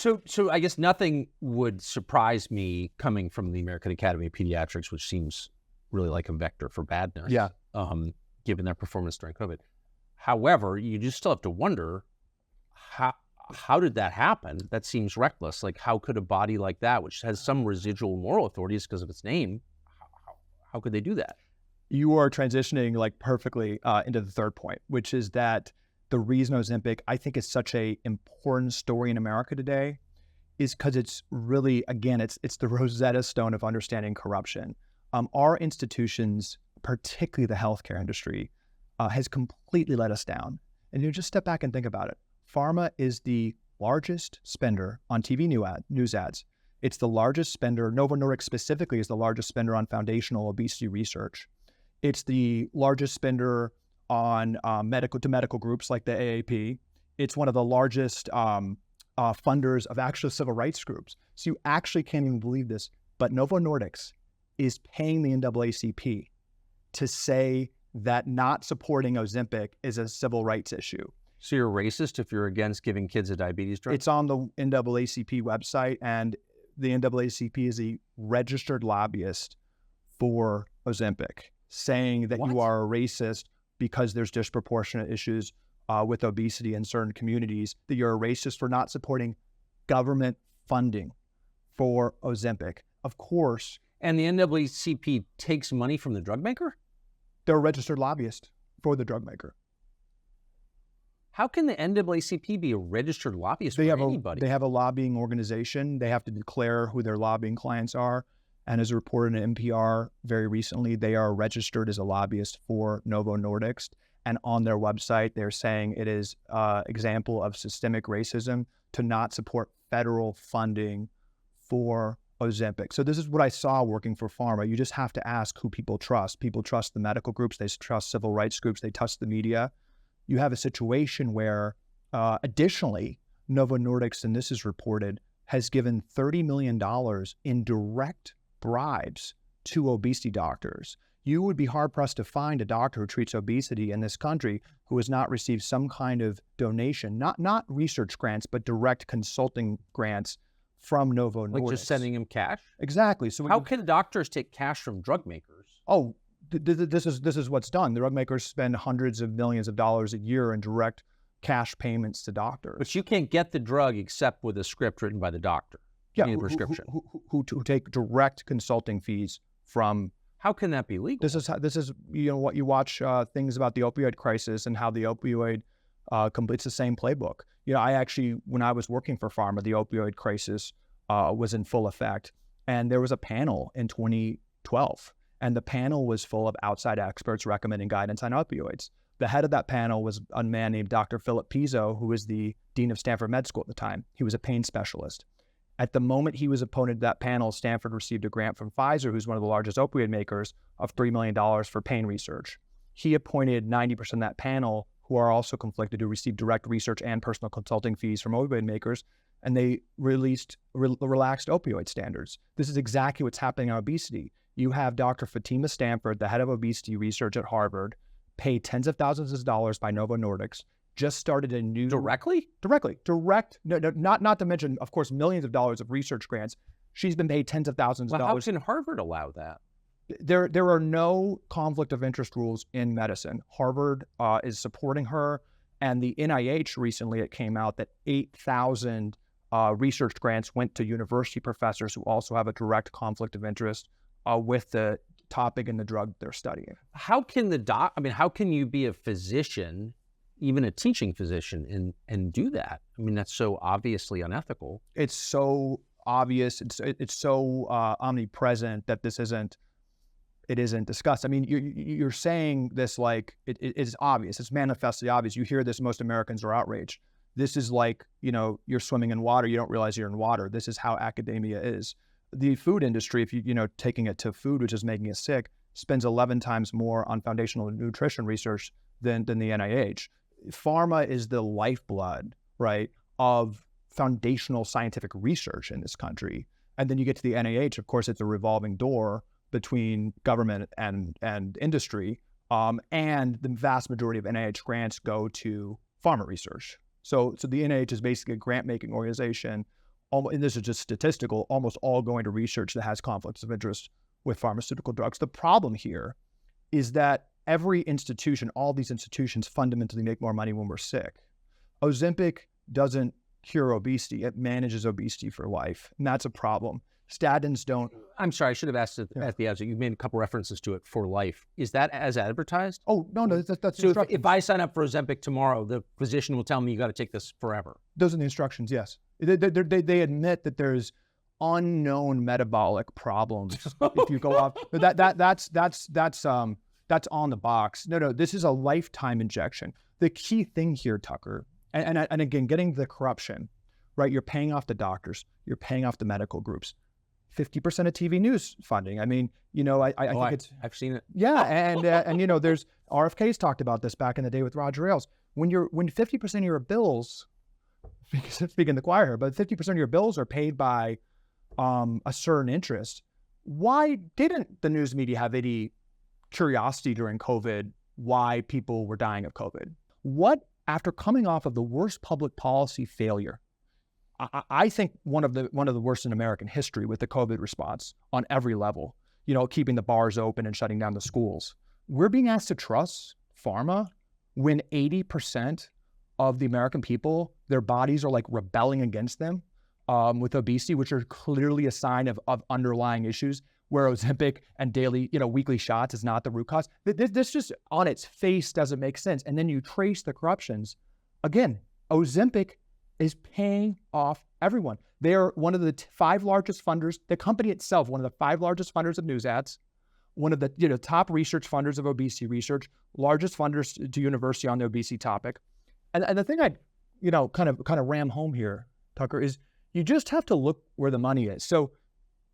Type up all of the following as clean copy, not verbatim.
So I guess nothing would surprise me coming from the American Academy of Pediatrics, which seems really like a vector for badness. Yeah. Given their performance during COVID. However, you just still have to wonder how did that happen? That seems reckless. Like, how could a body like that, which has some residual moral authorities because of its name, how could they do that? You are transitioning like perfectly into the third point, which is that the reason Ozempic, I think, is such a important story in America today is because it's really, again, it's the Rosetta Stone of understanding corruption. Our institutions, particularly the healthcare industry, has completely let us down. And you just step back and think about it. Pharma is the largest spender on TV news ads. It's the largest spender. Novo Nordisk specifically is the largest spender on foundational obesity research. It's the largest spender on medical groups like the AAP. It's one of the largest funders of actual civil rights groups. So you actually can't even believe this, but Novo Nordisk is paying the NAACP to say that not supporting Ozempic is a civil rights issue. So you're racist if you're against giving kids a diabetes drug? It's on the NAACP website, and the NAACP is a registered lobbyist for Ozempic, saying that you are a racist because there's disproportionate issues with obesity in certain communities, that you're a racist for not supporting government funding for Ozempic. Of course. And the NAACP takes money from the drug maker? They're a registered lobbyist for the drug maker. How can the NAACP be a registered lobbyist for anybody? They have a lobbying organization. They have to declare who their lobbying clients are. And as reported in NPR very recently, they are registered as a lobbyist for Novo Nordisk. And on their website, they're saying it is an example of systemic racism to not support federal funding for Ozempic. So this is what I saw working for pharma. You just have to ask who people trust. People trust the medical groups. They trust civil rights groups. They trust the media. You have a situation where, additionally, Novo Nordisk, and this is reported, has given $30 million in direct bribes to obesity doctors. You would be hard-pressed to find a doctor who treats obesity in this country who has not received some kind of donation, not research grants, but direct consulting grants from Novo Nordisk. Like just sending him cash? Exactly. So how can doctors take cash from drug makers? Oh, this is what's done. The drug makers spend hundreds of millions of dollars a year in direct cash payments to doctors. But you can't get the drug except with a script written by the doctor. Yeah, a prescription. Who take direct consulting fees from. How can that be legal? This is what you watch things about the opioid crisis and how the opioid completes the same playbook. I actually, when I was working for pharma, the opioid crisis was in full effect, and there was a panel in 2012. And the panel was full of outside experts recommending guidance on opioids. The head of that panel was a man named Dr. Philip Pizzo, who was the dean of Stanford Med School at the time. He was a pain specialist. At the moment he was appointed to that panel, Stanford received a grant from Pfizer, who's one of the largest opioid makers, of $3 million for pain research. He appointed 90% of that panel, who are also conflicted, to receive direct research and personal consulting fees from opioid makers, and they relaxed opioid standards. This is exactly what's happening on obesity. You have Dr. Fatima Stanford, the head of obesity research at Harvard, paid tens of thousands of dollars by Novo Nordisk, just started a new... Directly? Direct. No, not to mention, of course, millions of dollars of research grants. She's been paid tens of thousands of dollars. How can Harvard allow that? There are no conflict of interest rules in medicine. Harvard is supporting her, and the NIH recently, it came out that 8,000 research grants went to university professors who also have a direct conflict of interest with the topic and the drug they're studying. How can how can you be a physician, even a teaching physician, and do that? I mean, that's so obviously unethical. It's so obvious. It's so omnipresent that it isn't discussed. I mean, you're saying this like it is obvious. It's manifestly obvious. You hear this, most Americans are outraged. This is like, you're swimming in water. You don't realize you're in water. This is how academia is. The food industry, if taking it to food, which is making us sick, spends 11 times more on foundational nutrition research than the NIH. Pharma is the lifeblood, right, of foundational scientific research in this country. And then you get to the NIH, of course, it's a revolving door between government and industry. And the vast majority of NIH grants go to pharma research. So the NIH is basically a grant-making organization and this is just statistical, almost all going to research that has conflicts of interest with pharmaceutical drugs. The problem here is that every institution, all these institutions fundamentally make more money when we're sick. Ozempic doesn't cure obesity. It manages obesity for life, and that's a problem. Statins don't. I'm sorry, I should have asked it at the outset. You made a couple references to it for life. Is that as advertised? Oh, no, that's so if I sign up for Ozempic tomorrow, the physician will tell me you got to take this forever. Those are the instructions, yes. They admit that there's unknown metabolic problems if you go off. That's on the box. No, this is a lifetime injection. The key thing here, Tucker, and again, getting the corruption, right? You're paying off the doctors. You're paying off the medical groups. 50% of TV news funding. I mean, I think I've seen it. Yeah, and there's RFK's talked about this back in the day with Roger Ailes. When 50% of your bills, speaking the choir here, but 50% of your bills are paid by a certain interest, why didn't the news media have any curiosity during COVID why people were dying of COVID? What, after coming off of the worst public policy failure, I think one of the worst in American history with the COVID response on every level, keeping the bars open and shutting down the schools. We're being asked to trust pharma when 80% of the American people, their bodies are like rebelling against them with obesity, which are clearly a sign of underlying issues where Ozempic and daily, weekly shots is not the root cause. This just on its face doesn't make sense. And then you trace the corruptions. Again, Ozempic is paying off everyone. They are one of the 5 largest funders, the company itself, one of the 5 largest funders of news ads, one of the top research funders of obesity research, largest funders to university on the obesity topic. And the thing I, kind of ram home here, Tucker, is you just have to look where the money is. So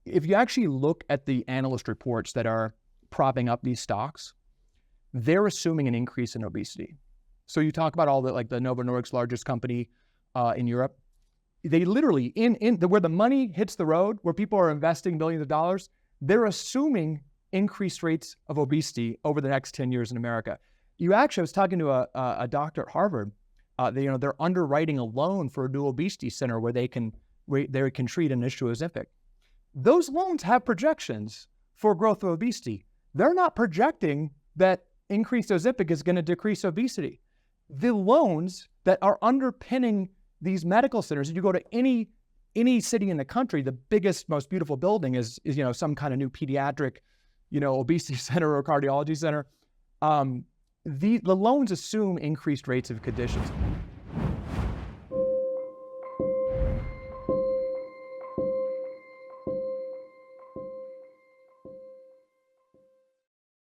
if you actually look at the analyst reports that are propping up these stocks, they're assuming an increase in obesity. So you talk about all the, like the Novo Nordisk's largest company in Europe, they literally, where the money hits the road, where people are investing millions of dollars, they're assuming increased rates of obesity over the next 10 years in America. I was talking to a doctor at Harvard. They're underwriting a loan for a new obesity center where they can treat an issue Ozempic. Those loans have projections for growth of obesity. They're not projecting that increased Ozempic is going to decrease obesity. The loans that are underpinning these medical centers, if you go to any city in the country, the biggest, most beautiful building is some kind of new pediatric, obesity center or cardiology center. The loans assume increased rates of conditions.